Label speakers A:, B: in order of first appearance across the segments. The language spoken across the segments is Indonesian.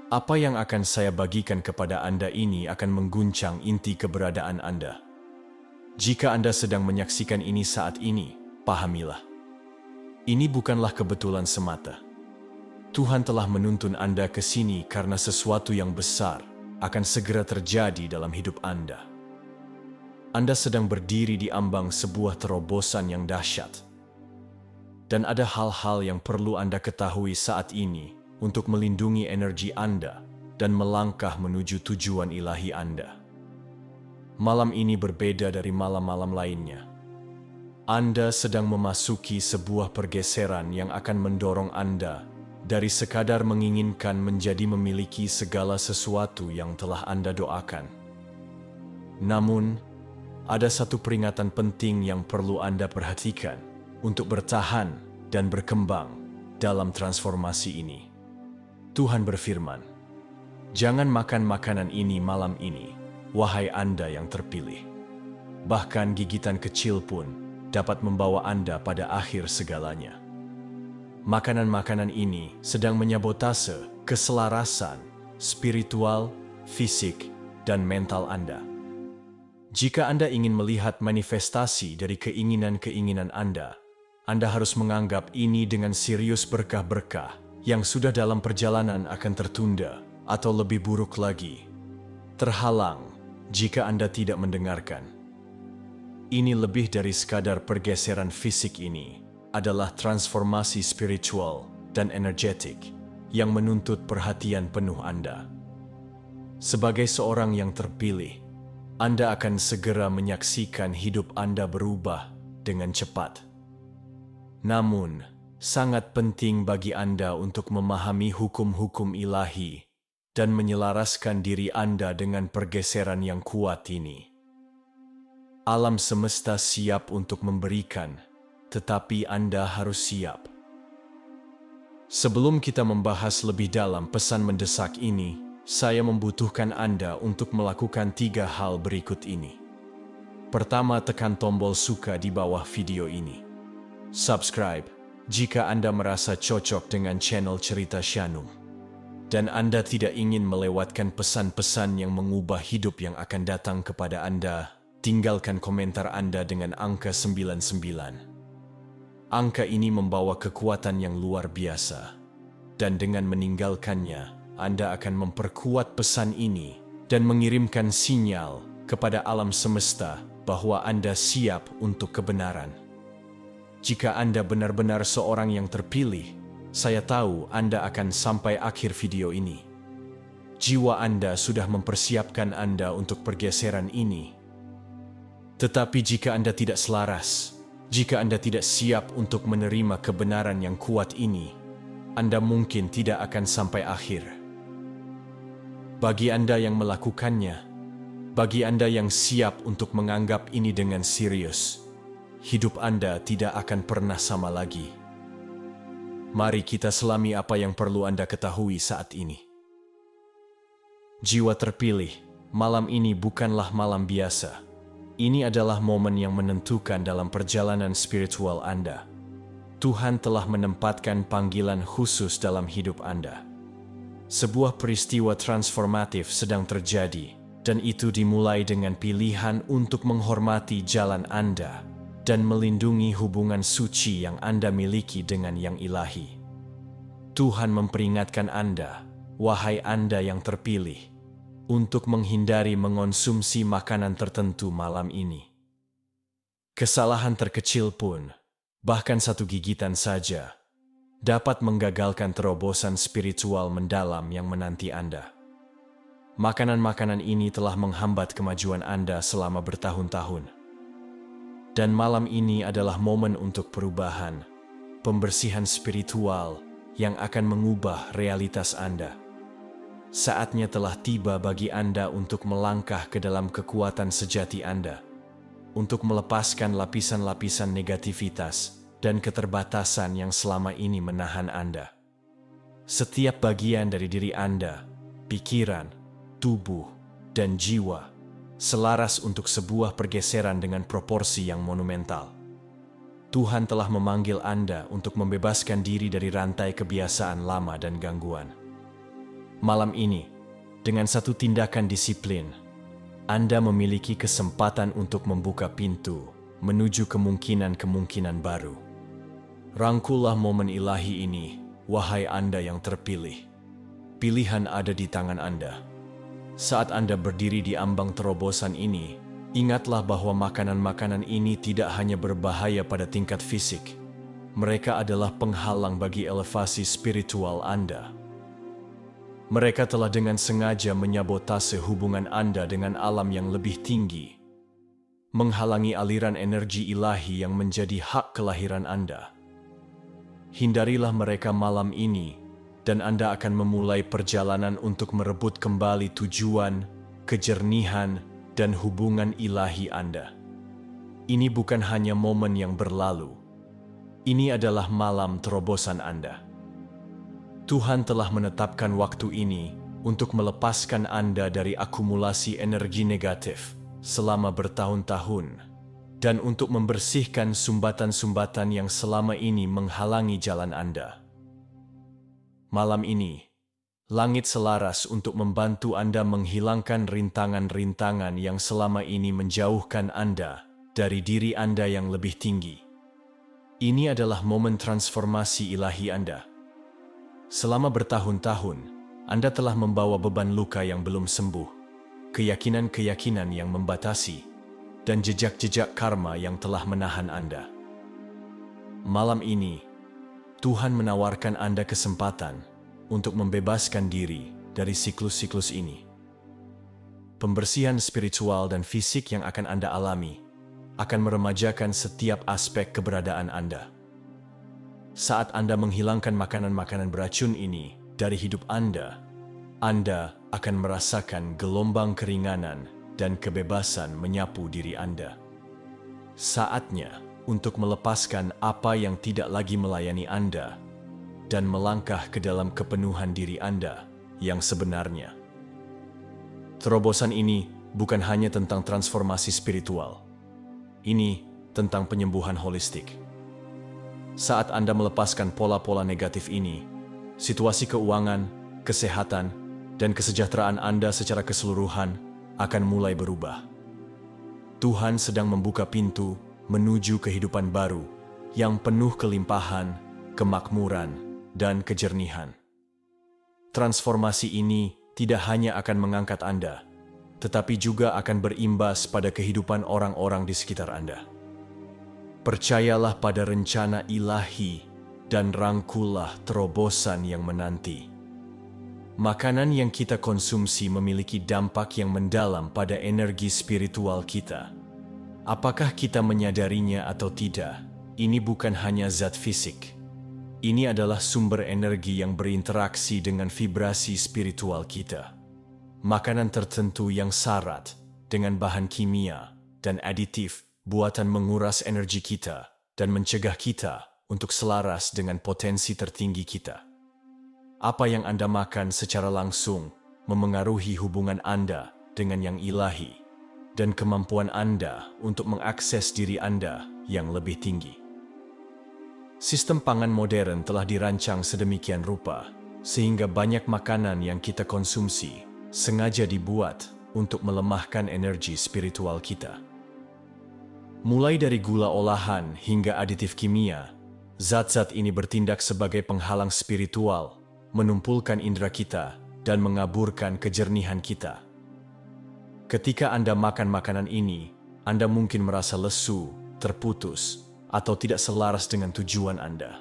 A: Apa yang akan saya bagikan kepada Anda ini akan mengguncang inti keberadaan Anda. Jika Anda sedang menyaksikan ini saat ini, pahamilah. Ini bukanlah kebetulan semata. Tuhan telah menuntun Anda ke sini karena sesuatu yang besar akan segera terjadi dalam hidup Anda. Anda sedang berdiri di ambang sebuah terobosan yang dahsyat. Dan ada hal-hal yang perlu Anda ketahui saat ini untuk melindungi energi Anda dan melangkah menuju tujuan ilahi Anda. Malam ini berbeda dari malam-malam lainnya. Anda sedang memasuki sebuah pergeseran yang akan mendorong Anda dari sekadar menginginkan menjadi memiliki segala sesuatu yang telah Anda doakan. Namun, ada satu peringatan penting yang perlu Anda perhatikan untuk bertahan dan berkembang dalam transformasi ini. Tuhan berfirman, "Jangan makan makanan ini malam ini, wahai Anda yang terpilih. Bahkan gigitan kecil pun dapat membawa Anda pada akhir segalanya." Makanan-makanan ini sedang menyabotase keselarasan spiritual, fisik, dan mental Anda. Jika Anda ingin melihat manifestasi dari keinginan-keinginan Anda harus menganggap ini dengan serius. Berkah-berkah yang sudah dalam perjalanan akan tertunda atau lebih buruk lagi, terhalang jika Anda tidak mendengarkan. Ini lebih dari sekadar pergeseran fisik. Ini adalah transformasi spiritual dan energetik yang menuntut perhatian penuh Anda. Sebagai seorang yang terpilih, Anda akan segera menyaksikan hidup Anda berubah dengan cepat. Namun, sangat penting bagi Anda untuk memahami hukum-hukum ilahi dan menyelaraskan diri Anda dengan pergeseran yang kuat ini. Alam semesta siap untuk memberikan, tetapi Anda harus siap. Sebelum kita membahas lebih dalam pesan mendesak ini, saya membutuhkan Anda untuk melakukan 3 hal berikut ini. Pertama, tekan tombol suka di bawah video ini. Subscribe jika Anda merasa cocok dengan channel Cerita Shanum. Dan Anda tidak ingin melewatkan pesan-pesan yang mengubah hidup yang akan datang kepada Anda, tinggalkan komentar Anda dengan angka 99. Angka ini membawa kekuatan yang luar biasa. Dan dengan meninggalkannya, Anda akan memperkuat pesan ini dan mengirimkan sinyal kepada alam semesta bahwa Anda siap untuk kebenaran. Jika Anda benar-benar seorang yang terpilih, saya tahu Anda akan sampai akhir video ini. Jiwa Anda sudah mempersiapkan Anda untuk pergeseran ini. Tetapi jika Anda tidak selaras, jika Anda tidak siap untuk menerima kebenaran yang kuat ini, Anda mungkin tidak akan sampai akhir. Bagi Anda yang melakukannya, bagi Anda yang siap untuk menganggap ini dengan serius, hidup Anda tidak akan pernah sama lagi. Mari kita selami apa yang perlu Anda ketahui saat ini. Jiwa terpilih, malam ini bukanlah malam biasa. Ini adalah momen yang menentukan dalam perjalanan spiritual Anda. Tuhan telah menempatkan panggilan khusus dalam hidup Anda. Sebuah peristiwa transformatif sedang terjadi, dan itu dimulai dengan pilihan untuk menghormati jalan Anda dan melindungi hubungan suci yang Anda miliki dengan yang ilahi. Tuhan memperingatkan Anda, wahai Anda yang terpilih, untuk menghindari mengonsumsi makanan tertentu malam ini. Kesalahan terkecil pun, bahkan 1 gigitan saja, dapat menggagalkan terobosan spiritual mendalam yang menanti Anda. Makanan-makanan ini telah menghambat kemajuan Anda selama bertahun-tahun. Dan malam ini adalah momen untuk perubahan, pembersihan spiritual yang akan mengubah realitas Anda. Saatnya telah tiba bagi Anda untuk melangkah ke dalam kekuatan sejati Anda, untuk melepaskan lapisan-lapisan negativitas dan keterbatasan yang selama ini menahan Anda. Setiap bagian dari diri Anda, pikiran, tubuh, dan jiwa, selaras untuk sebuah pergeseran dengan proporsi yang monumental. Tuhan telah memanggil Anda untuk membebaskan diri dari rantai kebiasaan lama dan gangguan. Malam ini, dengan satu tindakan disiplin, Anda memiliki kesempatan untuk membuka pintu menuju kemungkinan-kemungkinan baru. Rangkullah momen ilahi ini, wahai Anda yang terpilih. Pilihan ada di tangan Anda. Saat Anda berdiri di ambang terobosan ini, ingatlah bahwa makanan-makanan ini tidak hanya berbahaya pada tingkat fisik. Mereka adalah penghalang bagi elevasi spiritual Anda. Mereka telah dengan sengaja menyabotase hubungan Anda dengan alam yang lebih tinggi, menghalangi aliran energi ilahi yang menjadi hak kelahiran Anda. Hindarilah mereka malam ini, dan Anda akan memulai perjalanan untuk merebut kembali tujuan, kejernihan, dan hubungan ilahi Anda. Ini bukan hanya momen yang berlalu. Ini adalah malam terobosan Anda. Tuhan telah menetapkan waktu ini untuk melepaskan Anda dari akumulasi energi negatif selama bertahun-tahun dan untuk membersihkan sumbatan-sumbatan yang selama ini menghalangi jalan Anda. Malam ini, langit selaras untuk membantu Anda menghilangkan rintangan-rintangan yang selama ini menjauhkan Anda dari diri Anda yang lebih tinggi. Ini adalah momen transformasi ilahi Anda. Selama bertahun-tahun, Anda telah membawa beban luka yang belum sembuh, keyakinan-keyakinan yang membatasi, dan jejak-jejak karma yang telah menahan Anda. Malam ini, Tuhan menawarkan Anda kesempatan untuk membebaskan diri dari siklus-siklus ini. Pembersihan spiritual dan fisik yang akan Anda alami akan meremajakan setiap aspek keberadaan Anda. Saat Anda menghilangkan makanan-makanan beracun ini dari hidup Anda akan merasakan gelombang keringanan dan kebebasan menyapu diri Anda. Saatnya untuk melepaskan apa yang tidak lagi melayani Anda dan melangkah ke dalam kepenuhan diri Anda yang sebenarnya. Terobosan ini bukan hanya tentang transformasi spiritual. Ini tentang penyembuhan holistik. Saat Anda melepaskan pola-pola negatif ini, situasi keuangan, kesehatan, dan kesejahteraan Anda secara keseluruhan akan mulai berubah. Tuhan sedang membuka pintu menuju kehidupan baru yang penuh kelimpahan, kemakmuran, dan kejernihan. Transformasi ini tidak hanya akan mengangkat Anda, tetapi juga akan berimbas pada kehidupan orang-orang di sekitar Anda. Percayalah pada rencana ilahi dan rangkullah terobosan yang menanti. Makanan yang kita konsumsi memiliki dampak yang mendalam pada energi spiritual kita. Apakah kita menyadarinya atau tidak, ini bukan hanya zat fisik. Ini adalah sumber energi yang berinteraksi dengan vibrasi spiritual kita. Makanan tertentu yang syarat dengan bahan kimia dan aditif buatan menguras energi kita dan mencegah kita untuk selaras dengan potensi tertinggi kita. Apa yang Anda makan secara langsung memengaruhi hubungan Anda dengan yang ilahi dan kemampuan Anda untuk mengakses diri Anda yang lebih tinggi. Sistem pangan modern telah dirancang sedemikian rupa sehingga banyak makanan yang kita konsumsi sengaja dibuat untuk melemahkan energi spiritual kita. Mulai dari gula olahan hingga aditif kimia, zat-zat ini bertindak sebagai penghalang spiritual, menumpulkan indera kita, dan mengaburkan kejernihan kita. Ketika Anda makan makanan ini, Anda mungkin merasa lesu, terputus, atau tidak selaras dengan tujuan Anda.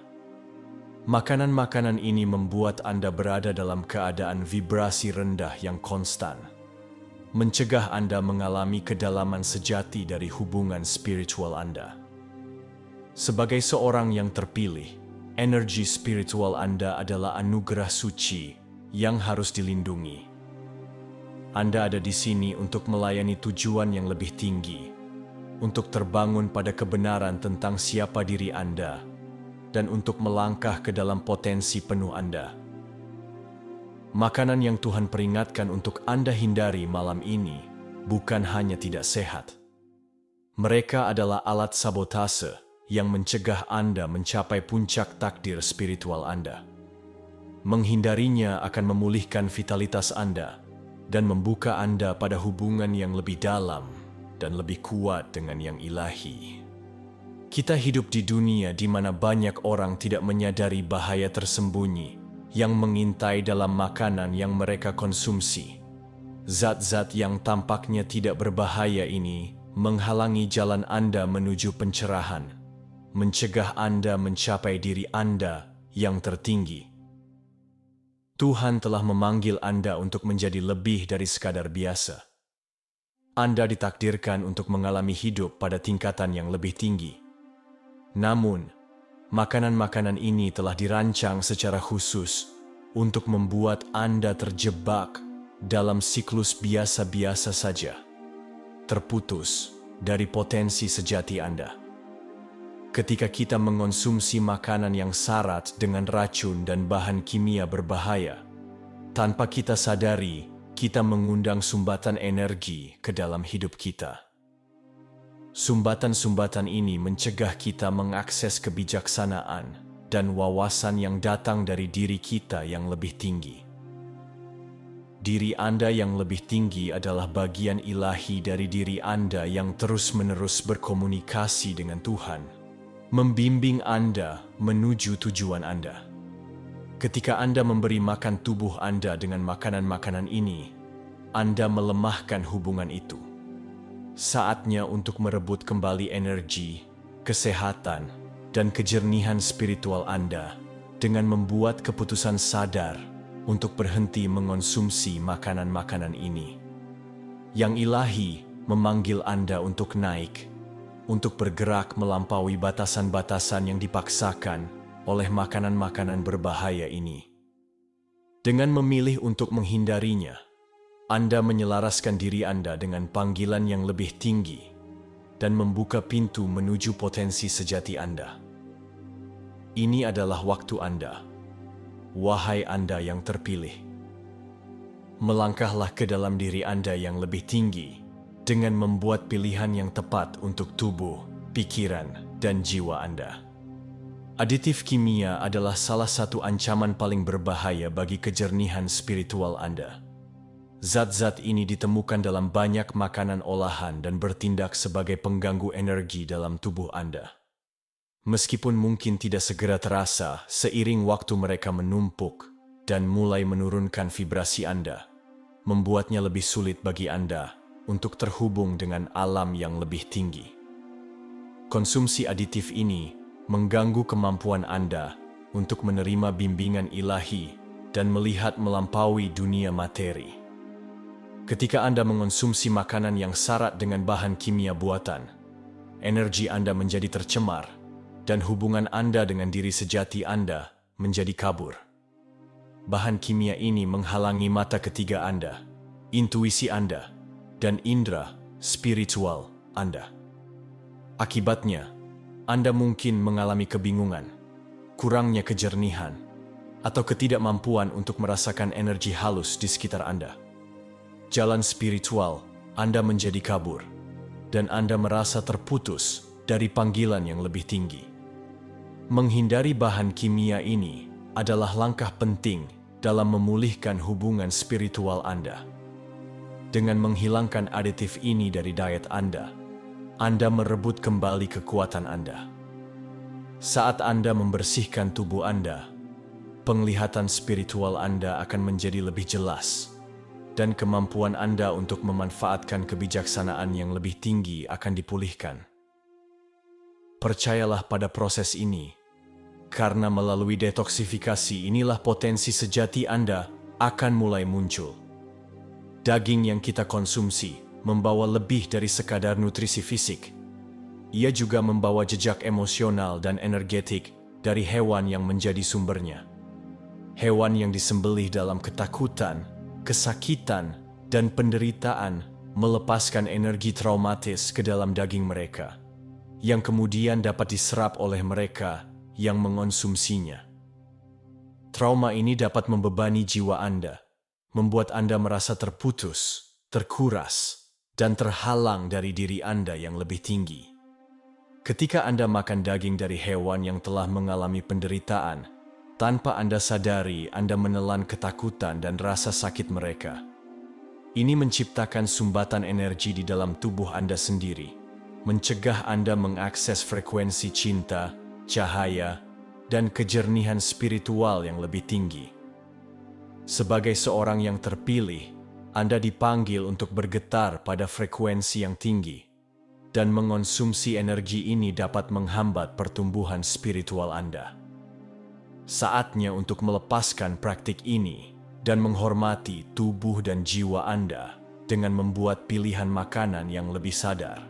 A: Makanan-makanan ini membuat Anda berada dalam keadaan vibrasi rendah yang konstan, mencegah Anda mengalami kedalaman sejati dari hubungan spiritual Anda. Sebagai seorang yang terpilih, energi spiritual Anda adalah anugerah suci yang harus dilindungi. Anda ada di sini untuk melayani tujuan yang lebih tinggi, untuk terbangun pada kebenaran tentang siapa diri Anda, dan untuk melangkah ke dalam potensi penuh Anda. Makanan yang Tuhan peringatkan untuk Anda hindari malam ini bukan hanya tidak sehat. Mereka adalah alat sabotase yang mencegah Anda mencapai puncak takdir spiritual Anda. Menghindarinya akan memulihkan vitalitas Anda dan membuka Anda pada hubungan yang lebih dalam dan lebih kuat dengan yang ilahi. Kita hidup di dunia di mana banyak orang tidak menyadari bahaya tersembunyi yang mengintai dalam makanan yang mereka konsumsi. Zat-zat yang tampaknya tidak berbahaya ini menghalangi jalan Anda menuju pencerahan, mencegah Anda mencapai diri Anda yang tertinggi. Tuhan telah memanggil Anda untuk menjadi lebih dari sekadar biasa. Anda ditakdirkan untuk mengalami hidup pada tingkatan yang lebih tinggi. Namun, makanan-makanan ini telah dirancang secara khusus untuk membuat Anda terjebak dalam siklus biasa-biasa saja, terputus dari potensi sejati Anda. Ketika kita mengonsumsi makanan yang syarat dengan racun dan bahan kimia berbahaya, tanpa kita sadari, kita mengundang sumbatan energi ke dalam hidup kita. Sumbatan-sumbatan ini mencegah kita mengakses kebijaksanaan dan wawasan yang datang dari diri kita yang lebih tinggi. Diri Anda yang lebih tinggi adalah bagian ilahi dari diri Anda yang terus-menerus berkomunikasi dengan Tuhan, membimbing Anda menuju tujuan Anda. Ketika Anda memberi makan tubuh Anda dengan makanan-makanan ini, Anda melemahkan hubungan itu. Saatnya untuk merebut kembali energi, kesehatan, dan kejernihan spiritual Anda dengan membuat keputusan sadar untuk berhenti mengonsumsi makanan-makanan ini. Yang ilahi memanggil Anda untuk naik, untuk bergerak melampaui batasan-batasan yang dipaksakan oleh makanan-makanan berbahaya ini. Dengan memilih untuk menghindarinya, Anda menyelaraskan diri Anda dengan panggilan yang lebih tinggi dan membuka pintu menuju potensi sejati Anda. Ini adalah waktu Anda, wahai Anda yang terpilih. Melangkahlah ke dalam diri Anda yang lebih tinggi dengan membuat pilihan yang tepat untuk tubuh, pikiran, dan jiwa Anda. Aditif kimia adalah salah satu ancaman paling berbahaya bagi kejernihan spiritual Anda. Zat-zat ini ditemukan dalam banyak makanan olahan dan bertindak sebagai pengganggu energi dalam tubuh Anda. Meskipun mungkin tidak segera terasa, seiring waktu mereka menumpuk dan mulai menurunkan vibrasi Anda, membuatnya lebih sulit bagi Anda untuk terhubung dengan alam yang lebih tinggi. Konsumsi aditif ini mengganggu kemampuan Anda untuk menerima bimbingan ilahi dan melihat melampaui dunia materi. Ketika Anda mengonsumsi makanan yang syarat dengan bahan kimia buatan, energi Anda menjadi tercemar dan hubungan Anda dengan diri sejati Anda menjadi kabur. Bahan kimia ini menghalangi mata ketiga Anda, intuisi Anda, dan indera spiritual Anda. Akibatnya, Anda mungkin mengalami kebingungan, kurangnya kejernihan, atau ketidakmampuan untuk merasakan energi halus di sekitar Anda. Jalan spiritual Anda menjadi kabur, dan Anda merasa terputus dari panggilan yang lebih tinggi. Menghindari bahan kimia ini adalah langkah penting dalam memulihkan hubungan spiritual Anda. Dengan menghilangkan aditif ini dari diet Anda merebut kembali kekuatan Anda. Saat Anda membersihkan tubuh Anda, penglihatan spiritual Anda akan menjadi lebih jelas, dan kemampuan Anda untuk memanfaatkan kebijaksanaan yang lebih tinggi akan dipulihkan. Percayalah pada proses ini, karena melalui detoksifikasi inilah potensi sejati Anda akan mulai muncul. Daging yang kita konsumsi membawa lebih dari sekadar nutrisi fisik. Ia juga membawa jejak emosional dan energetik dari hewan yang menjadi sumbernya. Hewan yang disembelih dalam ketakutan, kesakitan, dan penderitaan melepaskan energi traumatis ke dalam daging mereka, yang kemudian dapat diserap oleh mereka yang mengonsumsinya. Trauma ini dapat membebani jiwa Anda, membuat Anda merasa terputus, terkuras, dan terhalang dari diri Anda yang lebih tinggi. Ketika Anda makan daging dari hewan yang telah mengalami penderitaan, Tanpa Anda sadari, Anda menelan ketakutan dan rasa sakit mereka. Ini menciptakan sumbatan energi di dalam tubuh Anda sendiri, mencegah Anda mengakses frekuensi cinta, cahaya, dan kejernihan spiritual yang lebih tinggi. Sebagai seorang yang terpilih, Anda dipanggil untuk bergetar pada frekuensi yang tinggi, dan mengonsumsi energi ini dapat menghambat pertumbuhan spiritual Anda. Saatnya untuk melepaskan praktik ini dan menghormati tubuh dan jiwa Anda dengan membuat pilihan makanan yang lebih sadar.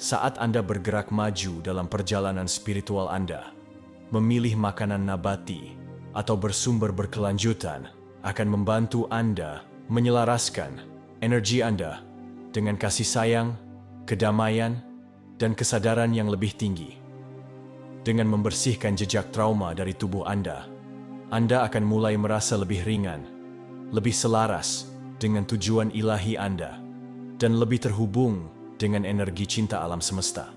A: Saat Anda bergerak maju dalam perjalanan spiritual Anda, memilih makanan nabati atau bersumber berkelanjutan akan membantu Anda menyelaraskan energi Anda dengan kasih sayang, kedamaian, dan kesadaran yang lebih tinggi. Dengan membersihkan jejak trauma dari tubuh Anda akan mulai merasa lebih ringan, lebih selaras dengan tujuan ilahi Anda, dan lebih terhubung dengan energi cinta alam semesta.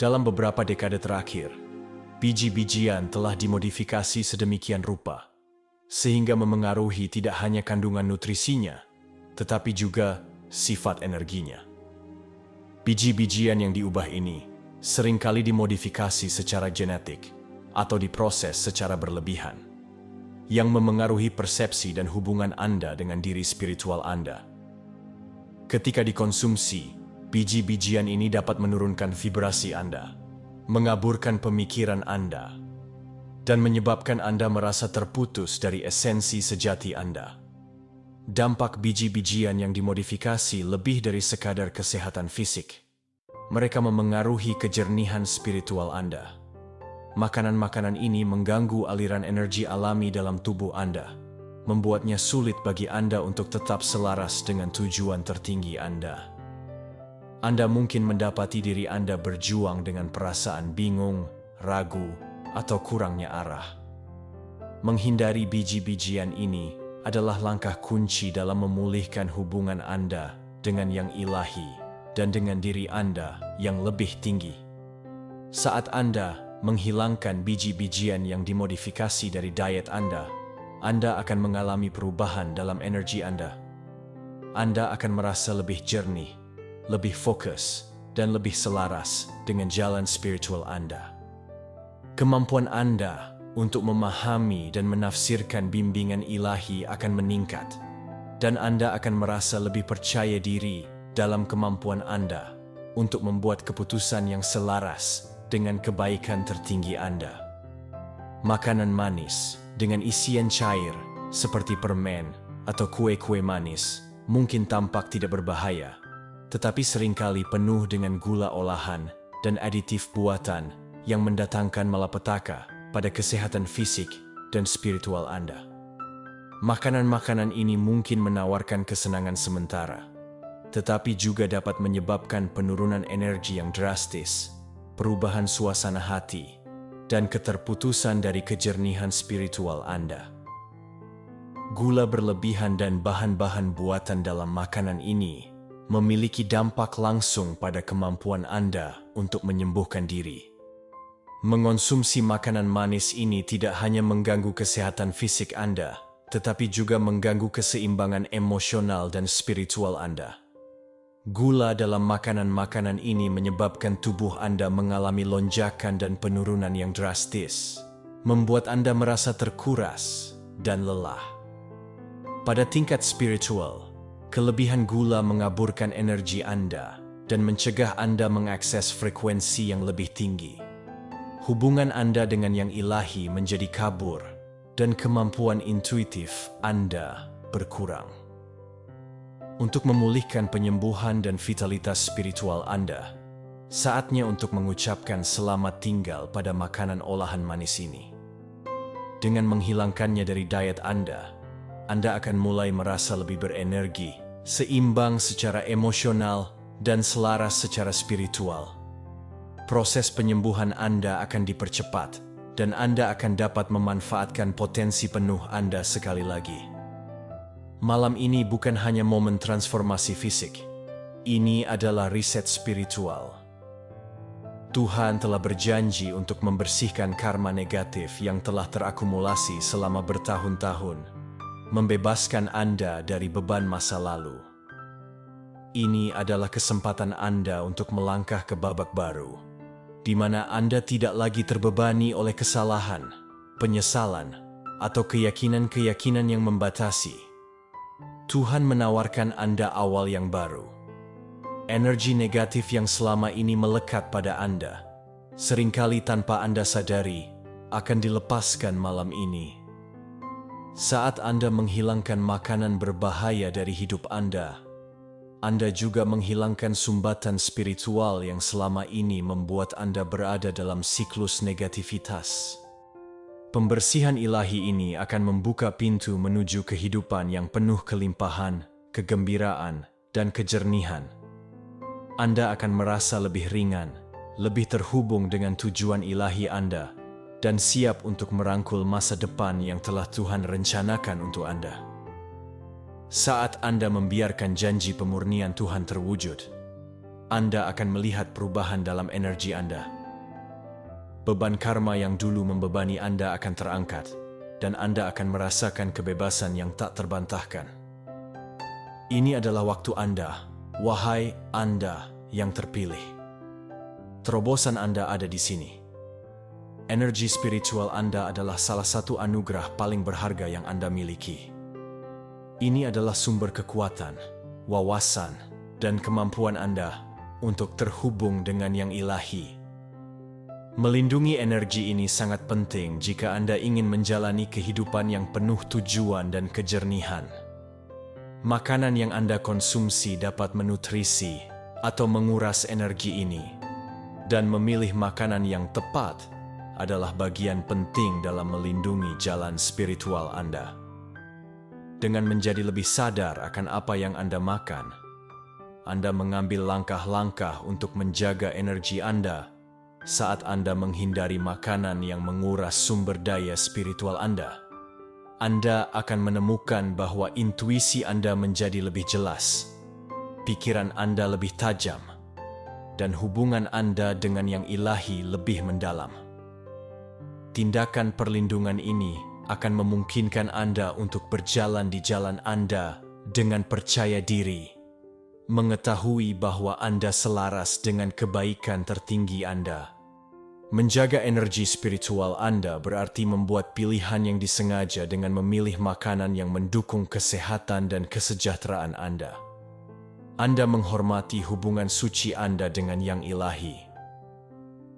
A: Dalam beberapa dekade terakhir, biji-bijian telah dimodifikasi sedemikian rupa, sehingga memengaruhi tidak hanya kandungan nutrisinya, tetapi juga sifat energinya. Biji-bijian yang diubah ini seringkali dimodifikasi secara genetik atau diproses secara berlebihan, yang memengaruhi persepsi dan hubungan Anda dengan diri spiritual Anda. Ketika dikonsumsi, biji-bijian ini dapat menurunkan vibrasi Anda, mengaburkan pemikiran Anda, dan menyebabkan Anda merasa terputus dari esensi sejati Anda. Dampak biji-bijian yang dimodifikasi lebih dari sekadar kesehatan fisik. Mereka memengaruhi kejernihan spiritual Anda. Makanan-makanan ini mengganggu aliran energi alami dalam tubuh Anda, membuatnya sulit bagi Anda untuk tetap selaras dengan tujuan tertinggi Anda. Anda mungkin mendapati diri Anda berjuang dengan perasaan bingung, ragu, atau kurangnya arah. Menghindari biji-bijian ini adalah langkah kunci dalam memulihkan hubungan Anda dengan yang ilahi dan dengan diri Anda yang lebih tinggi. Saat Anda menghilangkan biji-bijian yang dimodifikasi dari diet Anda akan mengalami perubahan dalam energi Anda. Anda akan merasa lebih jernih, lebih fokus, dan lebih selaras dengan jalan spiritual Anda. Kemampuan Anda untuk memahami dan menafsirkan bimbingan ilahi akan meningkat, dan Anda akan merasa lebih percaya diri dalam kemampuan Anda untuk membuat keputusan yang selaras dengan kebaikan tertinggi Anda. Makanan manis dengan isian cair seperti permen atau kue-kue manis mungkin tampak tidak berbahaya, tetapi seringkali penuh dengan gula olahan dan aditif buatan yang mendatangkan malapetaka pada kesehatan fisik dan spiritual Anda. Makanan-makanan ini mungkin menawarkan kesenangan sementara, tetapi juga dapat menyebabkan penurunan energi yang drastis, perubahan suasana hati, dan keterputusan dari kejernihan spiritual Anda. Gula berlebihan dan bahan-bahan buatan dalam makanan ini memiliki dampak langsung pada kemampuan Anda untuk menyembuhkan diri. Mengonsumsi makanan manis ini tidak hanya mengganggu kesehatan fisik Anda, tetapi juga mengganggu keseimbangan emosional dan spiritual Anda. Gula dalam makanan-makanan ini menyebabkan tubuh Anda mengalami lonjakan dan penurunan yang drastis, membuat Anda merasa terkuras dan lelah. Pada tingkat spiritual, kelebihan gula mengaburkan energi Anda dan mencegah Anda mengakses frekuensi yang lebih tinggi. Hubungan Anda dengan yang ilahi menjadi kabur, dan kemampuan intuitif Anda berkurang. Untuk memulihkan penyembuhan dan vitalitas spiritual Anda, saatnya untuk mengucapkan selamat tinggal pada makanan olahan manis ini. Dengan menghilangkannya dari diet Anda akan mulai merasa lebih berenergi, seimbang secara emosional, dan selaras secara spiritual. Proses penyembuhan Anda akan dipercepat, dan Anda akan dapat memanfaatkan potensi penuh Anda sekali lagi. Malam ini bukan hanya momen transformasi fisik, ini adalah riset spiritual. Tuhan telah berjanji untuk membersihkan karma negatif yang telah terakumulasi selama bertahun-tahun, membebaskan Anda dari beban masa lalu. Ini adalah kesempatan Anda untuk melangkah ke babak baru, di mana Anda tidak lagi terbebani oleh kesalahan, penyesalan, atau keyakinan-keyakinan yang membatasi. Tuhan menawarkan Anda awal yang baru. Energi negatif yang selama ini melekat pada Anda, seringkali tanpa Anda sadari, akan dilepaskan malam ini. Saat Anda menghilangkan makanan berbahaya dari hidup Anda juga menghilangkan sumbatan spiritual yang selama ini membuat Anda berada dalam siklus negativitas. Pembersihan ilahi ini akan membuka pintu menuju kehidupan yang penuh kelimpahan, kegembiraan, dan kejernihan. Anda akan merasa lebih ringan, lebih terhubung dengan tujuan ilahi Anda, dan siap untuk merangkul masa depan yang telah Tuhan rencanakan untuk Anda. Saat Anda membiarkan janji pemurnian Tuhan terwujud, Anda akan melihat perubahan dalam energi Anda. Beban karma yang dulu membebani Anda akan terangkat, dan Anda akan merasakan kebebasan yang tak terbantahkan. Ini adalah waktu Anda, wahai Anda yang terpilih. Terobosan Anda ada di sini. Energi spiritual Anda adalah salah satu anugerah paling berharga yang Anda miliki. Ini adalah sumber kekuatan, wawasan, dan kemampuan Anda untuk terhubung dengan yang ilahi. Melindungi energi ini sangat penting jika Anda ingin menjalani kehidupan yang penuh tujuan dan kejernihan. Makanan yang Anda konsumsi dapat menutrisi atau menguras energi ini, dan memilih makanan yang tepat adalah bagian penting dalam melindungi jalan spiritual Anda. Dengan menjadi lebih sadar akan apa yang Anda makan, Anda mengambil langkah-langkah untuk menjaga energi Anda saat Anda menghindari makanan yang menguras sumber daya spiritual Anda. Anda akan menemukan bahwa intuisi Anda menjadi lebih jelas, pikiran Anda lebih tajam, dan hubungan Anda dengan yang ilahi lebih mendalam. Tindakan perlindungan ini akan memungkinkan Anda untuk berjalan di jalan Anda dengan percaya diri, mengetahui bahwa Anda selaras dengan kebaikan tertinggi Anda. Menjaga energi spiritual Anda berarti membuat pilihan yang disengaja dengan memilih makanan yang mendukung kesehatan dan kesejahteraan Anda. Anda menghormati hubungan suci Anda dengan yang ilahi.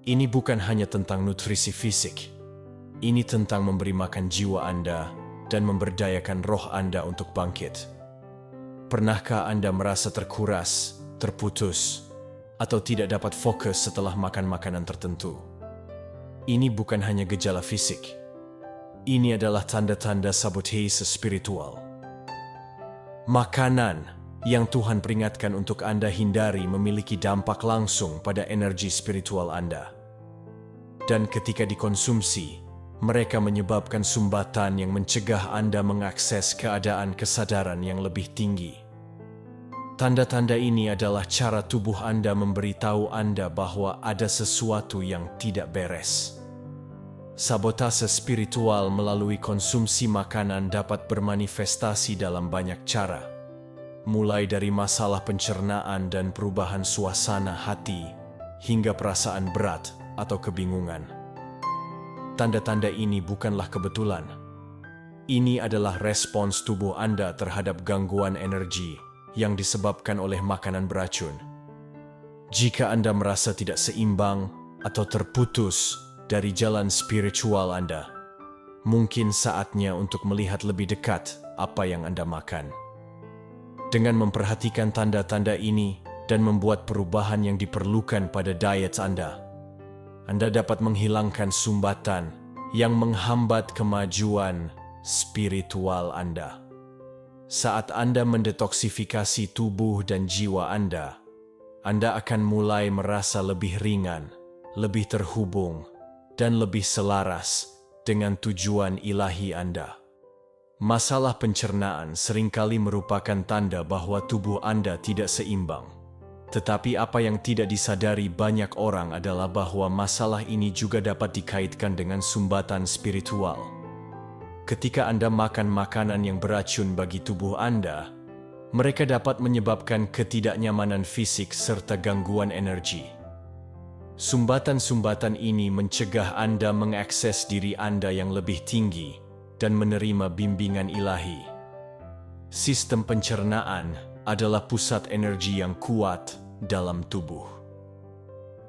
A: Ini bukan hanya tentang nutrisi fisik. Ini tentang memberi makan jiwa Anda dan memberdayakan roh Anda untuk bangkit. Pernahkah Anda merasa terkuras, terputus, atau tidak dapat fokus setelah makan makanan tertentu? Ini bukan hanya gejala fisik. Ini adalah tanda-tanda sabotase spiritual. Makanan yang Tuhan peringatkan untuk Anda hindari memiliki dampak langsung pada energi spiritual Anda. Dan ketika dikonsumsi, mereka menyebabkan sumbatan yang mencegah Anda mengakses keadaan kesadaran yang lebih tinggi. Tanda-tanda ini adalah cara tubuh Anda memberitahu Anda bahwa ada sesuatu yang tidak beres. Sabotase spiritual melalui konsumsi makanan dapat bermanifestasi dalam banyak cara, mulai dari masalah pencernaan dan perubahan suasana hati, hingga perasaan berat atau kebingungan. Tanda-tanda ini bukanlah kebetulan. Ini adalah respons tubuh Anda terhadap gangguan energi yang disebabkan oleh makanan beracun. Jika Anda merasa tidak seimbang atau terputus dari jalan spiritual Anda, mungkin saatnya untuk melihat lebih dekat apa yang Anda makan. Dengan memperhatikan tanda-tanda ini dan membuat perubahan yang diperlukan pada diet Anda dapat menghilangkan sumbatan yang menghambat kemajuan spiritual Anda. Saat Anda mendetoksifikasi tubuh dan jiwa Anda akan mulai merasa lebih ringan, lebih terhubung, dan lebih selaras dengan tujuan ilahi Anda. Masalah pencernaan seringkali merupakan tanda bahwa tubuh Anda tidak seimbang. Tetapi apa yang tidak disadari banyak orang adalah bahwa masalah ini juga dapat dikaitkan dengan sumbatan spiritual. Ketika Anda makan makanan yang beracun bagi tubuh Anda, mereka dapat menyebabkan ketidaknyamanan fisik serta gangguan energi. Sumbatan-sumbatan ini mencegah Anda mengakses diri Anda yang lebih tinggi dan menerima bimbingan ilahi. Sistem pencernaan adalah pusat energi yang kuat dalam tubuh.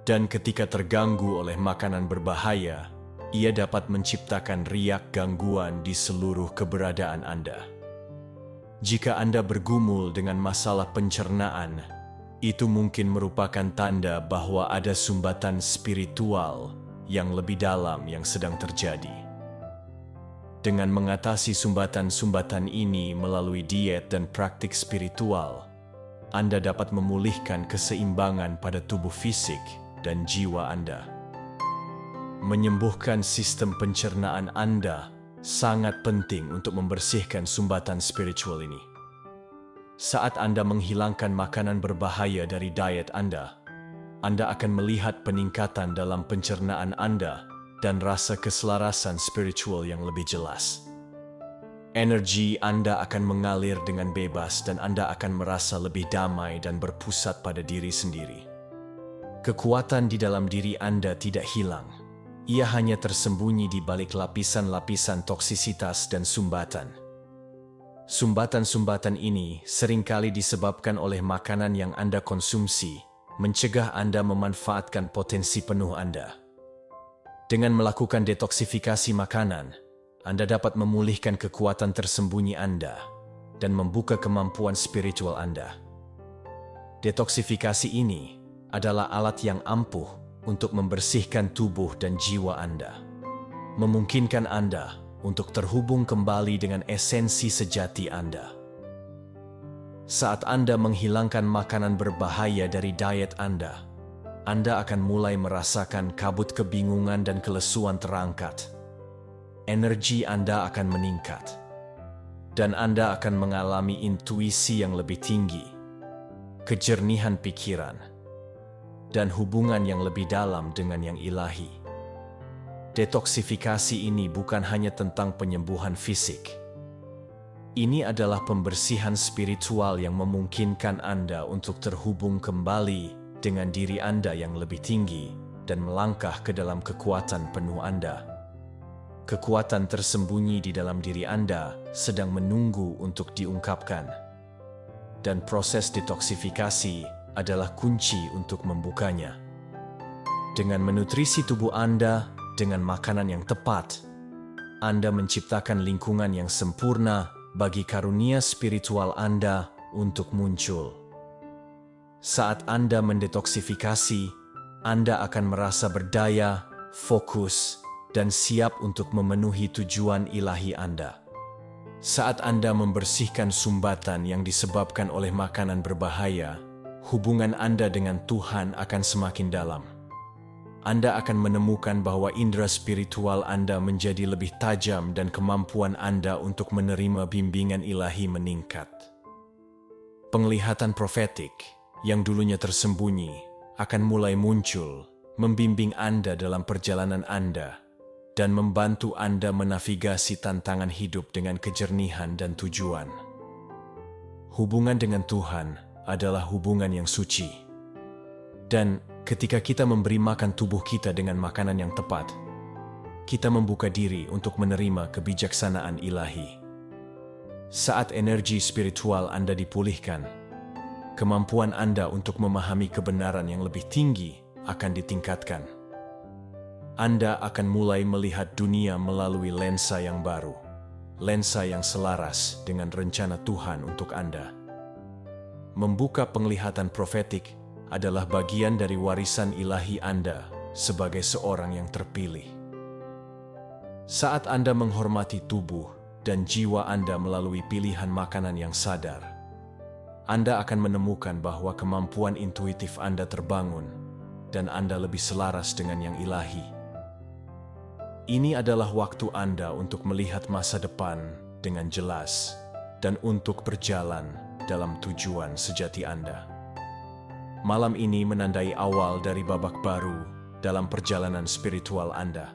A: Dan ketika terganggu oleh makanan berbahaya, ia dapat menciptakan riak gangguan di seluruh keberadaan Anda. Jika Anda bergumul dengan masalah pencernaan, itu mungkin merupakan tanda bahwa ada sumbatan spiritual yang lebih dalam yang sedang terjadi. Dengan mengatasi sumbatan-sumbatan ini melalui diet dan praktik spiritual, Anda dapat memulihkan keseimbangan pada tubuh fisik dan jiwa Anda. Menyembuhkan sistem pencernaan Anda sangat penting untuk membersihkan sumbatan spiritual ini. Saat Anda menghilangkan makanan berbahaya dari diet Anda akan melihat peningkatan dalam pencernaan Anda dan rasa keselarasan spiritual yang lebih jelas. Energi Anda akan mengalir dengan bebas dan Anda akan merasa lebih damai dan berpusat pada diri sendiri. Kekuatan di dalam diri Anda tidak hilang. Ia hanya tersembunyi di balik lapisan-lapisan toksisitas dan sumbatan. Sumbatan-sumbatan ini seringkali disebabkan oleh makanan yang Anda konsumsi, mencegah Anda memanfaatkan potensi penuh Anda. Dengan melakukan detoksifikasi makanan, Anda dapat memulihkan kekuatan tersembunyi Anda dan membuka kemampuan spiritual Anda. Detoksifikasi ini adalah alat yang ampuh untuk membersihkan tubuh dan jiwa Anda, memungkinkan Anda untuk terhubung kembali dengan esensi sejati Anda. Saat Anda menghilangkan makanan berbahaya dari diet Anda akan mulai merasakan kabut kebingungan dan kelesuan terangkat. Energi Anda akan meningkat, dan Anda akan mengalami intuisi yang lebih tinggi, kejernihan pikiran, dan hubungan yang lebih dalam dengan yang ilahi. Detoksifikasi ini bukan hanya tentang penyembuhan fisik. Ini adalah pembersihan spiritual yang memungkinkan Anda untuk terhubung kembali dengan diri Anda yang lebih tinggi dan melangkah ke dalam kekuatan penuh Anda. Kekuatan tersembunyi di dalam diri Anda sedang menunggu untuk diungkapkan. Dan proses detoksifikasi adalah kunci untuk membukanya. Dengan menutrisi tubuh Anda dengan makanan yang tepat, Anda menciptakan lingkungan yang sempurna bagi karunia spiritual Anda untuk muncul. Saat Anda mendetoksifikasi, Anda akan merasa berdaya, fokus, dan siap untuk memenuhi tujuan ilahi Anda. Saat Anda membersihkan sumbatan yang disebabkan oleh makanan berbahaya, hubungan Anda dengan Tuhan akan semakin dalam. Anda akan menemukan bahwa indera spiritual Anda menjadi lebih tajam dan kemampuan Anda untuk menerima bimbingan ilahi meningkat. Penglihatan profetik yang dulunya tersembunyi akan mulai muncul, membimbing Anda dalam perjalanan Anda dan membantu Anda menavigasi tantangan hidup dengan kejernihan dan tujuan. Hubungan dengan Tuhan adalah hubungan yang suci. Dan ketika kita memberi makan tubuh kita dengan makanan yang tepat, kita membuka diri untuk menerima kebijaksanaan ilahi. Saat energi spiritual Anda dipulihkan, kemampuan Anda untuk memahami kebenaran yang lebih tinggi akan ditingkatkan. Anda akan mulai melihat dunia melalui lensa yang baru, lensa yang selaras dengan rencana Tuhan untuk Anda. Membuka penglihatan profetik adalah bagian dari warisan ilahi Anda sebagai seorang yang terpilih. Saat Anda menghormati tubuh dan jiwa Anda melalui pilihan makanan yang sadar, Anda akan menemukan bahwa kemampuan intuitif Anda terbangun dan Anda lebih selaras dengan yang ilahi. Ini adalah waktu Anda untuk melihat masa depan dengan jelas dan untuk berjalan dalam tujuan sejati Anda. Malam ini menandai awal dari babak baru dalam perjalanan spiritual Anda.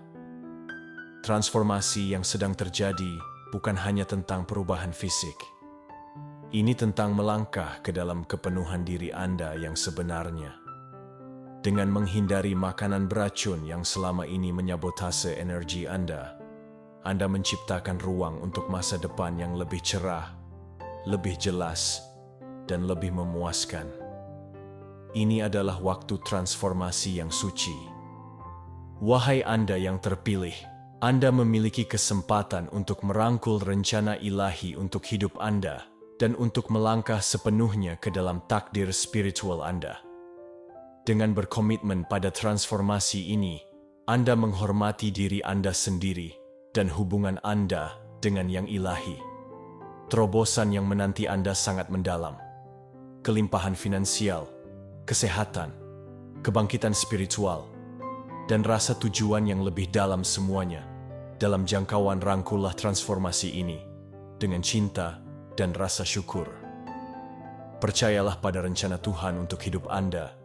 A: Transformasi yang sedang terjadi bukan hanya tentang perubahan fisik. Ini tentang melangkah ke dalam kepenuhan diri Anda yang sebenarnya. Dengan menghindari makanan beracun yang selama ini menyabotase energi Anda menciptakan ruang untuk masa depan yang lebih cerah, lebih jelas, dan lebih memuaskan. Ini adalah waktu transformasi yang suci. Wahai Anda yang terpilih, Anda memiliki kesempatan untuk merangkul rencana ilahi untuk hidup Anda dan untuk melangkah sepenuhnya ke dalam takdir spiritual Anda. Dengan berkomitmen pada transformasi ini, Anda menghormati diri Anda sendiri dan hubungan Anda dengan yang ilahi. Terobosan yang menanti Anda sangat mendalam. Kelimpahan finansial, kesehatan, kebangkitan spiritual, dan rasa tujuan yang lebih dalam semuanya. Dalam jangkauan rangkullah transformasi ini dengan cinta dan rasa syukur. Percayalah pada rencana Tuhan untuk hidup Anda,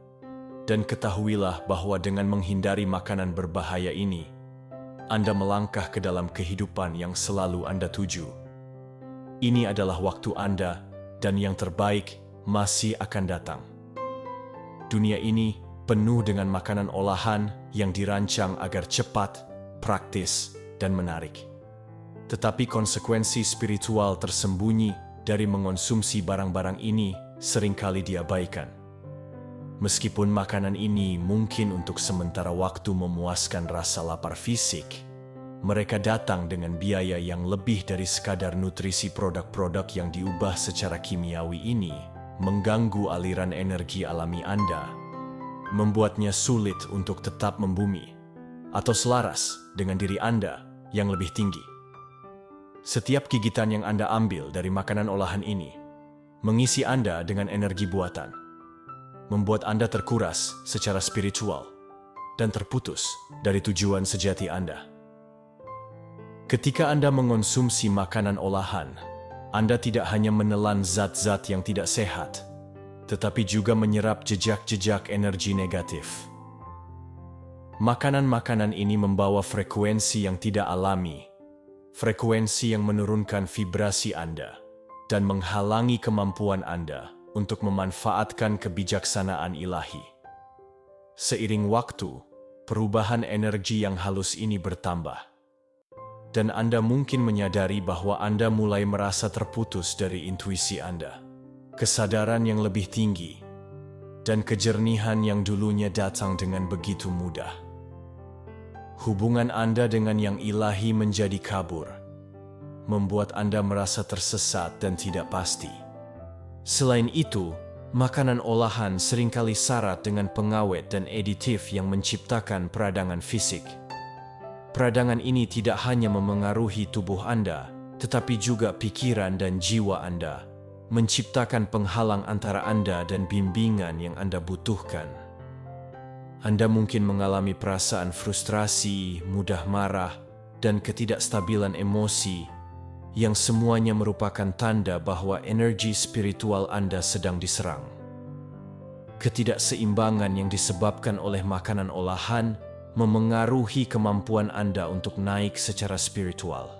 A: dan ketahuilah bahwa dengan menghindari makanan berbahaya ini, Anda melangkah ke dalam kehidupan yang selalu Anda tuju. Ini adalah waktu Anda, dan yang terbaik masih akan datang. Dunia ini penuh dengan makanan olahan yang dirancang agar cepat, praktis, dan menarik. Tetapi konsekuensi spiritual tersembunyi dari mengonsumsi barang-barang ini seringkali diabaikan. Meskipun makanan ini mungkin untuk sementara waktu memuaskan rasa lapar fisik, mereka datang dengan biaya yang lebih dari sekadar nutrisi. Produk-produk yang diubah secara kimiawi ini mengganggu aliran energi alami Anda, membuatnya sulit untuk tetap membumi atau selaras dengan diri Anda yang lebih tinggi. Setiap gigitan yang Anda ambil dari makanan olahan ini mengisi Anda dengan energi buatan, membuat Anda terkuras secara spiritual dan terputus dari tujuan sejati Anda. Ketika Anda mengonsumsi makanan olahan, Anda tidak hanya menelan zat-zat yang tidak sehat, tetapi juga menyerap jejak-jejak energi negatif. Makanan-makanan ini membawa frekuensi yang tidak alami, frekuensi yang menurunkan vibrasi Anda, dan menghalangi kemampuan Anda untuk memanfaatkan kebijaksanaan ilahi. Seiring waktu, perubahan energi yang halus ini bertambah, dan Anda mungkin menyadari bahwa Anda mulai merasa terputus dari intuisi Anda, kesadaran yang lebih tinggi, dan kejernihan yang dulunya datang dengan begitu mudah. Hubungan Anda dengan yang ilahi menjadi kabur, membuat Anda merasa tersesat dan tidak pasti. Selain itu, makanan olahan seringkali syarat dengan pengawet dan aditif yang menciptakan peradangan fisik. Peradangan ini tidak hanya memengaruhi tubuh Anda, tetapi juga pikiran dan jiwa Anda, menciptakan penghalang antara Anda dan bimbingan yang Anda butuhkan. Anda mungkin mengalami perasaan frustrasi, mudah marah, dan ketidakstabilan emosi, yang semuanya merupakan tanda bahwa energi spiritual Anda sedang diserang. Ketidakseimbangan yang disebabkan oleh makanan olahan memengaruhi kemampuan Anda untuk naik secara spiritual.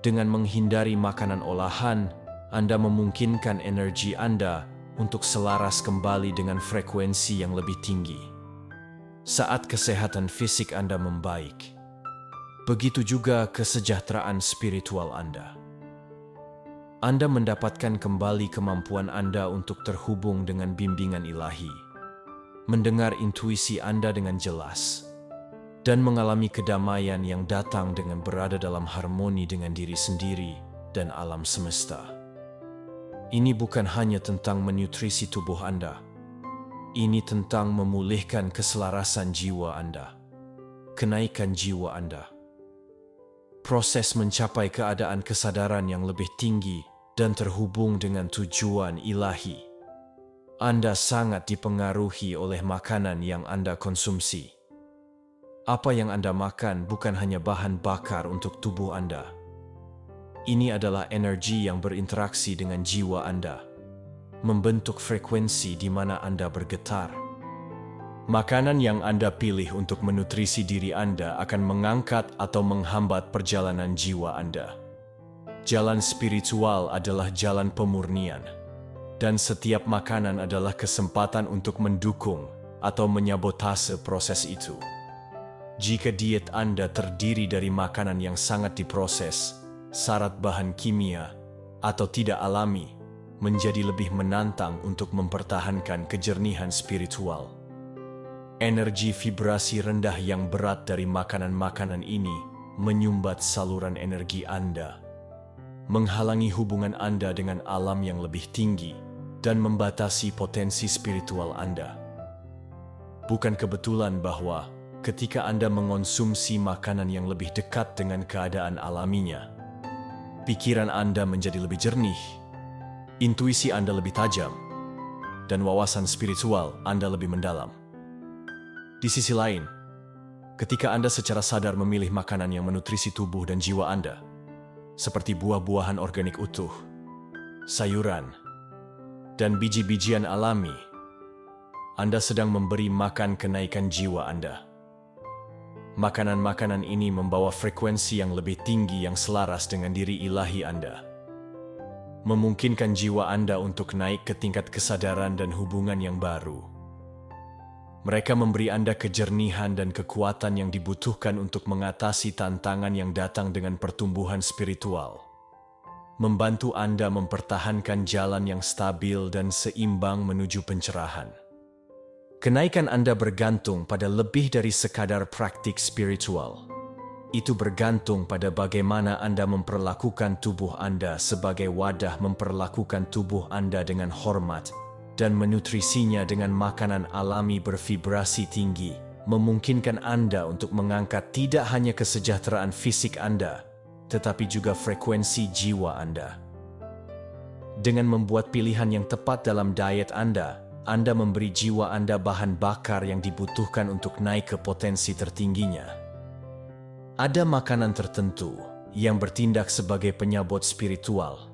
A: Dengan menghindari makanan olahan, Anda memungkinkan energi Anda untuk selaras kembali dengan frekuensi yang lebih tinggi. Saat kesehatan fisik Anda membaik, begitu juga kesejahteraan spiritual Anda. Anda mendapatkan kembali kemampuan Anda untuk terhubung dengan bimbingan ilahi, mendengar intuisi Anda dengan jelas, dan mengalami kedamaian yang datang dengan berada dalam harmoni dengan diri sendiri dan alam semesta. Ini bukan hanya tentang menutrisi tubuh Anda. Ini tentang memulihkan keselarasan jiwa Anda, kenaikan jiwa Anda. Proses mencapai keadaan kesadaran yang lebih tinggi dan terhubung dengan tujuan ilahi. Anda sangat dipengaruhi oleh makanan yang Anda konsumsi. Apa yang Anda makan bukan hanya bahan bakar untuk tubuh Anda. Ini adalah energi yang berinteraksi dengan jiwa Anda. membentuk frekuensi di mana Anda bergetar. Makanan yang Anda pilih untuk menutrisi diri Anda akan mengangkat atau menghambat perjalanan jiwa Anda. Jalan spiritual adalah jalan pemurnian, dan setiap makanan adalah kesempatan untuk mendukung atau menyabotase proses itu. Jika diet Anda terdiri dari makanan yang sangat diproses, syarat bahan kimia, atau tidak alami, menjadi lebih menantang untuk mempertahankan kejernihan spiritual. Energi vibrasi rendah yang berat dari makanan-makanan ini menyumbat saluran energi Anda, menghalangi hubungan Anda dengan alam yang lebih tinggi, dan membatasi potensi spiritual Anda. Bukan kebetulan bahwa ketika Anda mengonsumsi makanan yang lebih dekat dengan keadaan alaminya, pikiran Anda menjadi lebih jernih, intuisi Anda lebih tajam, dan wawasan spiritual Anda lebih mendalam. Di sisi lain, ketika Anda secara sadar memilih makanan yang menutrisi tubuh dan jiwa Anda, seperti buah-buahan organik utuh, sayuran, dan biji-bijian alami, Anda sedang memberi makan kenaikan jiwa Anda. Makanan-makanan ini membawa frekuensi yang lebih tinggi yang selaras dengan diri ilahi Anda, memungkinkan jiwa Anda untuk naik ke tingkat kesadaran dan hubungan yang baru. Mereka memberi Anda kejernihan dan kekuatan yang dibutuhkan untuk mengatasi tantangan yang datang dengan pertumbuhan spiritual, membantu Anda mempertahankan jalan yang stabil dan seimbang menuju pencerahan. Kenaikan Anda bergantung pada lebih dari sekadar praktik spiritual. Itu bergantung pada bagaimana Anda memperlakukan tubuh Anda sebagai wadah, memperlakukan tubuh Anda dengan hormat, dan menutrisinya dengan makanan alami bervibrasi tinggi, memungkinkan Anda untuk mengangkat tidak hanya kesejahteraan fisik Anda, tetapi juga frekuensi jiwa Anda. Dengan membuat pilihan yang tepat dalam diet Anda memberi jiwa Anda bahan bakar yang dibutuhkan untuk naik ke potensi tertingginya. Ada makanan tertentu yang bertindak sebagai penyabot spiritual,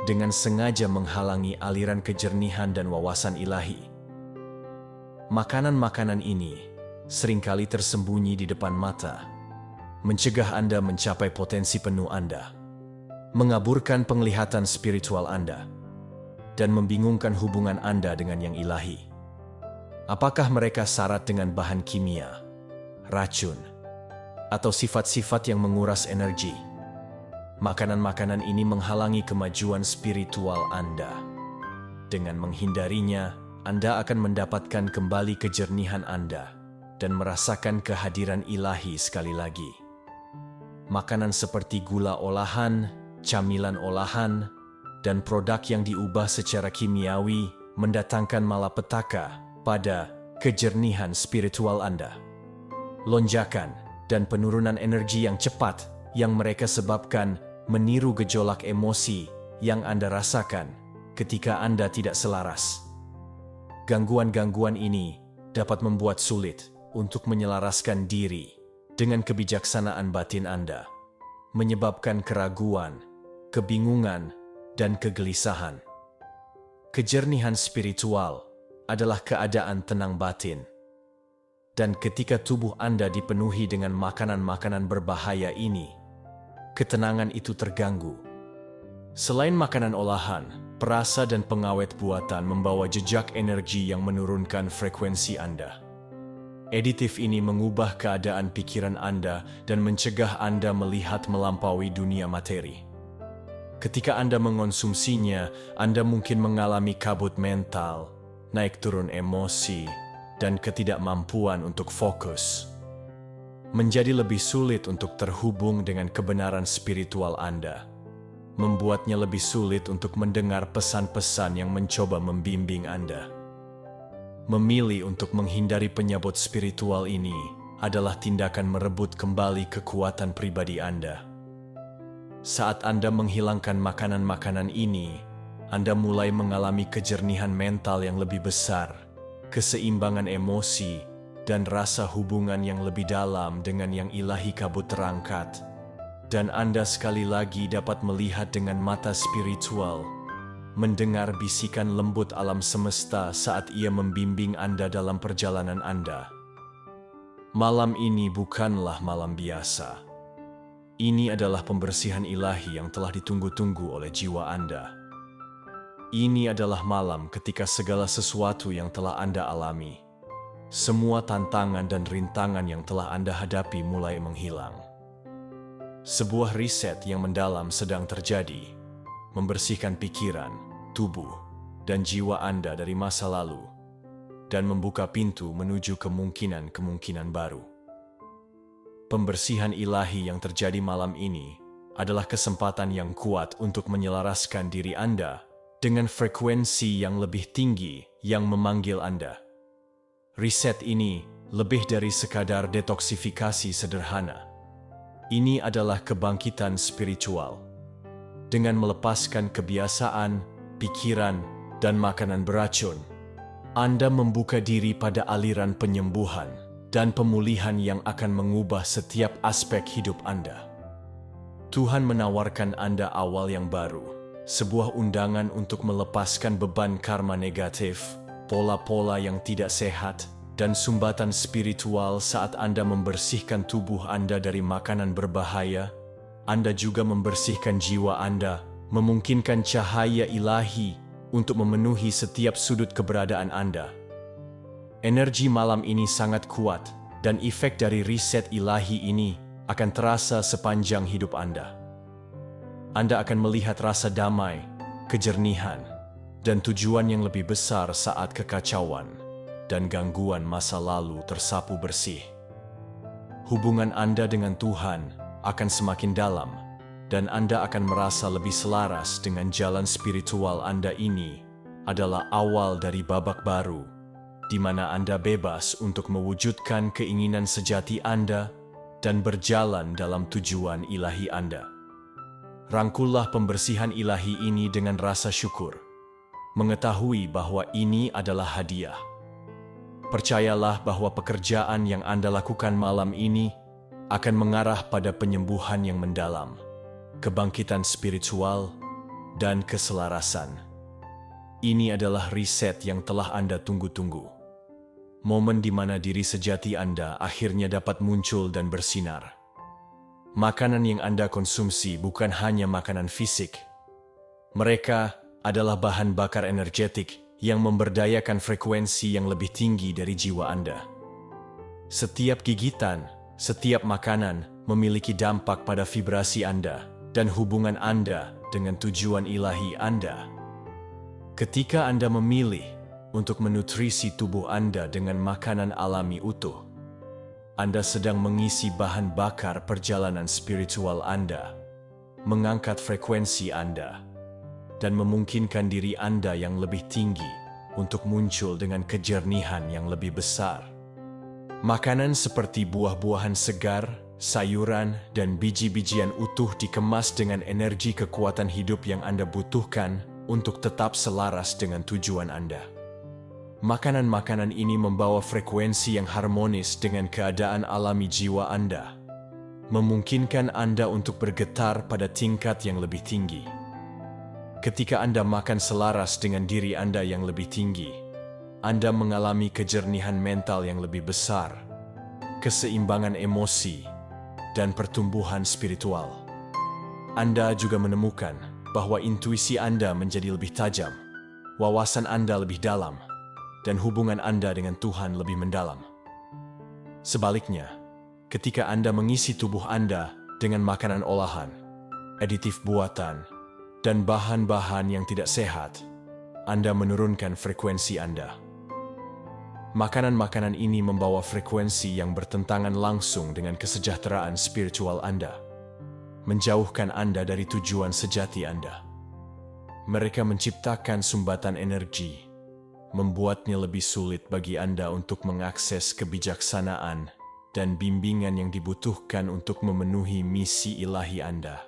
A: dengan sengaja menghalangi aliran kejernihan dan wawasan ilahi. Makanan-makanan ini seringkali tersembunyi di depan mata, mencegah Anda mencapai potensi penuh Anda, mengaburkan penglihatan spiritual Anda, dan membingungkan hubungan Anda dengan yang ilahi. Apakah mereka syarat dengan bahan kimia, racun, atau sifat-sifat yang menguras energi? Makanan-makanan ini menghalangi kemajuan spiritual Anda. Dengan menghindarinya, Anda akan mendapatkan kembali kejernihan Anda dan merasakan kehadiran ilahi sekali lagi. Makanan seperti gula olahan, camilan olahan, dan produk yang diubah secara kimiawi mendatangkan malapetaka pada kejernihan spiritual Anda. Lonjakan dan penurunan energi yang cepat yang mereka sebabkan meniru gejolak emosi yang Anda rasakan ketika Anda tidak selaras. Gangguan-gangguan ini dapat membuat sulit untuk menyelaraskan diri dengan kebijaksanaan batin Anda, menyebabkan keraguan, kebingungan, dan kegelisahan. Kejernihan spiritual adalah keadaan tenang batin. Dan ketika tubuh Anda dipenuhi dengan makanan-makanan berbahaya ini, ketenangan itu terganggu. Selain makanan olahan, perasa dan pengawet buatan membawa jejak energi yang menurunkan frekuensi Anda. Aditif ini mengubah keadaan pikiran Anda dan mencegah Anda melihat melampaui dunia materi. Ketika Anda mengonsumsinya, Anda mungkin mengalami kabut mental, naik turun emosi, dan ketidakmampuan untuk fokus. Menjadi lebih sulit untuk terhubung dengan kebenaran spiritual Anda, membuatnya lebih sulit untuk mendengar pesan-pesan yang mencoba membimbing Anda. Memilih untuk menghindari penyabot spiritual ini adalah tindakan merebut kembali kekuatan pribadi Anda. Saat Anda menghilangkan makanan-makanan ini, Anda mulai mengalami kejernihan mental yang lebih besar, keseimbangan emosi, dan rasa hubungan yang lebih dalam dengan yang ilahi kabut terangkat. Dan Anda sekali lagi dapat melihat dengan mata spiritual mendengar bisikan lembut alam semesta saat Ia membimbing Anda dalam perjalanan Anda. Malam ini bukanlah malam biasa. Ini adalah pembersihan ilahi yang telah ditunggu-tunggu oleh jiwa Anda. Ini adalah malam ketika segala sesuatu yang telah Anda alami, semua tantangan dan rintangan yang telah Anda hadapi mulai menghilang. Sebuah riset yang mendalam sedang terjadi, membersihkan pikiran, tubuh, dan jiwa Anda dari masa lalu, dan membuka pintu menuju kemungkinan-kemungkinan baru. Pembersihan ilahi yang terjadi malam ini adalah kesempatan yang kuat untuk menyelaraskan diri Anda dengan frekuensi yang lebih tinggi yang memanggil Anda. Riset ini lebih dari sekadar detoksifikasi sederhana. Ini adalah kebangkitan spiritual. Dengan melepaskan kebiasaan, pikiran, dan makanan beracun, Anda membuka diri pada aliran penyembuhan dan pemulihan yang akan mengubah setiap aspek hidup Anda. Tuhan menawarkan Anda awal yang baru, sebuah undangan untuk melepaskan beban karma negatif, pola-pola yang tidak sehat, dan sumbatan spiritual saat Anda membersihkan tubuh Anda dari makanan berbahaya. Anda juga membersihkan jiwa Anda, memungkinkan cahaya ilahi untuk memenuhi setiap sudut keberadaan Anda. Energi malam ini sangat kuat, dan efek dari riset ilahi ini akan terasa sepanjang hidup Anda. Anda akan melihat rasa damai, kejernihan, dan tujuan yang lebih besar saat kekacauan dan gangguan masa lalu tersapu bersih. Hubungan Anda dengan Tuhan akan semakin dalam, dan Anda akan merasa lebih selaras dengan jalan spiritual Anda. Ini adalah awal dari babak baru, di mana Anda bebas untuk mewujudkan keinginan sejati Anda dan berjalan dalam tujuan ilahi Anda. Rangkullah pembersihan ilahi ini dengan rasa syukur, mengetahui bahwa ini adalah hadiah. Percayalah bahwa pekerjaan yang Anda lakukan malam ini akan mengarah pada penyembuhan yang mendalam, kebangkitan spiritual, dan keselarasan. Ini adalah riset yang telah Anda tunggu-tunggu. Momen di mana diri sejati Anda akhirnya dapat muncul dan bersinar. Makanan yang Anda konsumsi bukan hanya makanan fisik. Mereka adalah bahan bakar energetik yang memberdayakan frekuensi yang lebih tinggi dari jiwa Anda. Setiap gigitan, setiap makanan memiliki dampak pada vibrasi Anda dan hubungan Anda dengan tujuan ilahi Anda. Ketika Anda memilih untuk menutrisi tubuh Anda dengan makanan alami utuh, Anda sedang mengisi bahan bakar perjalanan spiritual Anda, mengangkat frekuensi Anda, dan memungkinkan diri Anda yang lebih tinggi untuk muncul dengan kejernihan yang lebih besar. Makanan seperti buah-buahan segar, sayuran, dan biji-bijian utuh dikemas dengan energi kekuatan hidup yang Anda butuhkan untuk tetap selaras dengan tujuan Anda. Makanan-makanan ini membawa frekuensi yang harmonis dengan keadaan alami jiwa Anda, memungkinkan Anda untuk bergetar pada tingkat yang lebih tinggi. Ketika Anda makan selaras dengan diri Anda yang lebih tinggi, Anda mengalami kejernihan mental yang lebih besar, keseimbangan emosi, dan pertumbuhan spiritual. Anda juga menemukan bahwa intuisi Anda menjadi lebih tajam, wawasan Anda lebih dalam, dan hubungan Anda dengan Tuhan lebih mendalam. Sebaliknya, ketika Anda mengisi tubuh Anda dengan makanan olahan, aditif buatan, dan bahan-bahan yang tidak sehat, Anda menurunkan frekuensi Anda. Makanan-makanan ini membawa frekuensi yang bertentangan langsung dengan kesejahteraan spiritual Anda, menjauhkan Anda dari tujuan sejati Anda. Mereka menciptakan sumbatan energi, membuatnya lebih sulit bagi Anda untuk mengakses kebijaksanaan dan bimbingan yang dibutuhkan untuk memenuhi misi ilahi Anda.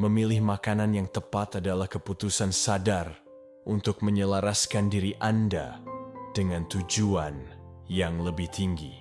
A: Memilih makanan yang tepat adalah keputusan sadar untuk menyelaraskan diri Anda dengan tujuan yang lebih tinggi.